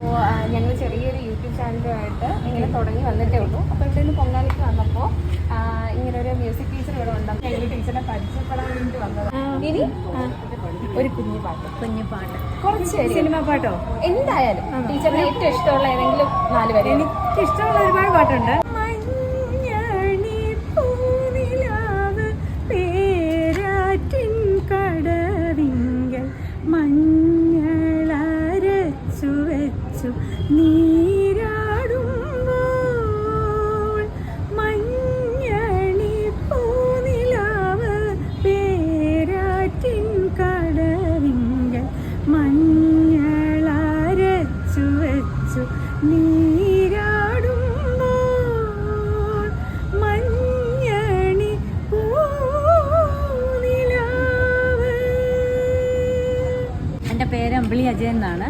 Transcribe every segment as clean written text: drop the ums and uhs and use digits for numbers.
അപ്പോൾ ഞങ്ങൾ ചെറിയൊരു യൂട്യൂബ് ചാനലുമായിട്ട് ഇങ്ങനെ തുടങ്ങി വന്നിട്ടേ ഉള്ളൂ. അപ്പോൾ ഇവിടെ നിന്ന് പൊങ്കാലയ്ക്ക് വന്നപ്പോൾ ഇങ്ങനെ ഒരു മ്യൂസിക് ടീച്ചർ ഇവിടെ ഉണ്ടെങ്കിൽ ഞങ്ങൾ ടീച്ചറിനെ പരിചയപ്പെടാൻ വേണ്ടി വന്നതാണ്. ഇനി ഒരു കുഞ്ഞു പാട്ട് കുറച്ച് സിനിമ പാട്ടോ എന്തായാലും ടീച്ചറിന് ഏറ്റവും ഇഷ്ടമുള്ള ഏതെങ്കിലും 4 വരെ. എനിക്ക് ഇഷ്ടമുള്ള ഒരുപാട് പാട്ടുണ്ട്. മഞ്ഞളരച്ചു വെച്ചു നീരാടുമ്പോൾ മഞ്ഞണി പൂനിലാവ് പേരാറ്റിൻ കടവിങ്കൽ മഞ്ഞളരച്ചു വെച്ചു നീരാടുമ്പോൾ മഞ്ഞണി പൂനിലാവ്. എൻ്റെ പേര് അമ്പിളി അജയൻ എന്നാണ്.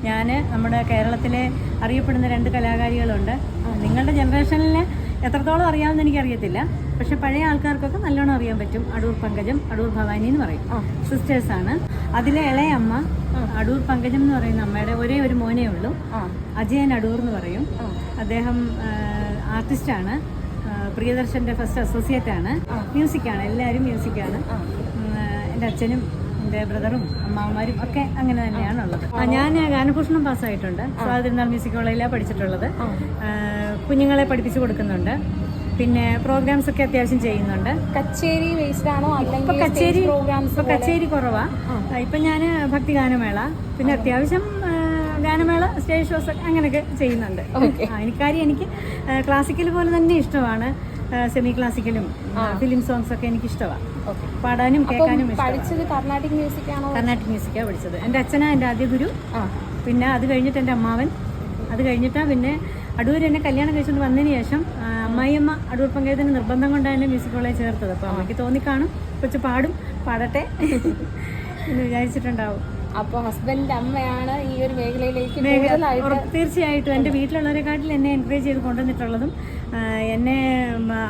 ഞാൻ നമ്മുടെ കേരളത്തിലെ അറിയപ്പെടുന്ന 2 കലാകാരികളുണ്ട്. നിങ്ങളുടെ ജനറേഷനിൽ എത്രത്തോളം അറിയാമെന്ന് എനിക്കറിയത്തില്ല, പക്ഷെ പഴയ ആൾക്കാർക്കൊക്കെ നല്ലോണം അറിയാൻ പറ്റും. അടൂർ പങ്കജം, അടൂർ ഭവാനി എന്ന് പറയും, സിസ്റ്റേഴ്സാണ്. അതിലെ ഇളയ അമ്മ അടൂർ പങ്കജം എന്ന് പറയുന്ന അമ്മയുടെ ഒരേ ഒരു മോനേ ഉള്ളൂ. അജയൻ അടൂർ എന്ന് പറയും. അദ്ദേഹം ആർട്ടിസ്റ്റാണ്, പ്രിയദർശൻ്റെ ഫസ്റ്റ് അസോസിയേറ്റ് ആണ്. മ്യൂസിക്കാണ്, എല്ലാവരും മ്യൂസിക്കാണ്. എൻ്റെ അച്ഛനും എൻ്റെ ബ്രദറും അമ്മാവന്മാരും ഒക്കെ അങ്ങനെ തന്നെയാണുള്ളത്. ഞാൻ ഗാനഭൂഷണം പാസ്സായിട്ടുണ്ട്. സ്വാതിരുന്നാൾ മ്യൂസിക് കോളേജിലാണ് പഠിച്ചിട്ടുള്ളത്. കുഞ്ഞുങ്ങളെ പഠിപ്പിച്ചു കൊടുക്കുന്നുണ്ട്. പിന്നെ പ്രോഗ്രാംസ് ഒക്കെ അത്യാവശ്യം ചെയ്യുന്നുണ്ട്. കച്ചേരി ബേസ്ഡ് ആണോ? ഇപ്പൊ കച്ചേരി കുറവാ. ഇപ്പൊ ഞാൻ ഭക്തി ഗാനമേള, പിന്നെ അത്യാവശ്യം ഗാനമേള, സ്റ്റേജ് ഷോസ് അങ്ങനെയൊക്കെ ചെയ്യുന്നുണ്ട്. എനിക്ക് ക്ലാസിക്കൽ പോലെ തന്നെ ഇഷ്ടമാണ്. സെമി ക്ലാസിക്കലും ഫിലിം സോങ്സ് ഒക്കെ എനിക്ക് ഇഷ്ടമാണ്. പാടാനും കേൾക്കാനും. പഠിച്ചത് കർണാട്ടിക് മ്യൂസിക് ആണോ? കർണാട്ടിക് മ്യൂസിക്കാണ് പഠിച്ചത്. എൻ്റെ അച്ഛനാ എൻ്റെ ആദ്യ ഗുരു. പിന്നെ അത് കഴിഞ്ഞിട്ട് എൻ്റെ അമ്മാവൻ. അത് കഴിഞ്ഞിട്ടാണ് പിന്നെ അടൂർ എന്നെ കല്യാണം കഴിച്ചുകൊണ്ട് വന്നതിന് ശേഷം അമ്മായിയമ്മ അടൂർ പങ്കജത്തിന് നിർബന്ധം കൊണ്ടാണ് എന്നെ മ്യൂസിക് കോളേജ് ചേർത്തത്. അപ്പോൾ അമ്മയ്ക്ക് തോന്നിക്കാണും കൊച്ചു പാടട്ടെ എന്ന് വിചാരിച്ചിട്ടുണ്ടാവും. അപ്പോൾ ഹസ്ബൻഡിന്റെ അമ്മയാണ് ഈ ഒരു മേഖലയിലേക്ക് തീർച്ചയായിട്ടും എൻ്റെ വീട്ടിലുള്ളവരെക്കാട്ടിൽ എന്നെ എൻകറേജ് ചെയ്ത് കൊണ്ടുവന്നിട്ടുള്ളതും എന്നെ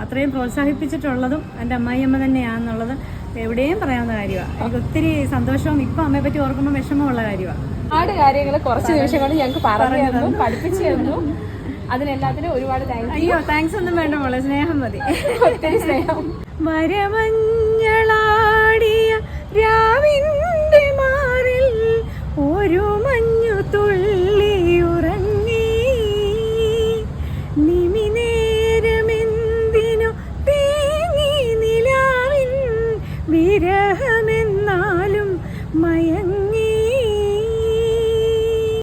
അത്രയും പ്രോത്സാഹിപ്പിച്ചിട്ടുള്ളതും എൻ്റെ അമ്മായിയമ്മ തന്നെയാണെന്നുള്ളത് എവിടെയും പറയാവുന്ന കാര്യമാണ്. എനിക്ക് ഒത്തിരി സന്തോഷവും ഇപ്പം അമ്മയെ പറ്റി ഓർക്കുമ്പോൾ വിഷമമുള്ള കാര്യമാണ്. ഒരുപാട് കാര്യങ്ങൾ കുറച്ച് നിമിഷം കൊണ്ട് ഞങ്ങൾക്ക് പറഞ്ഞു തന്നു, പഠിപ്പിച്ചു തന്നു. അതിനെല്ലാത്തിനും ഒരുപാട് താങ്ക്സ് ഒന്നും വേണ്ട മോളെ, സ്നേഹം മതി. ഒത്തിരി സ്നേഹം. വരമഞ്ഞളാടിയ രാവിന്റെ മാറിൽ ഒരു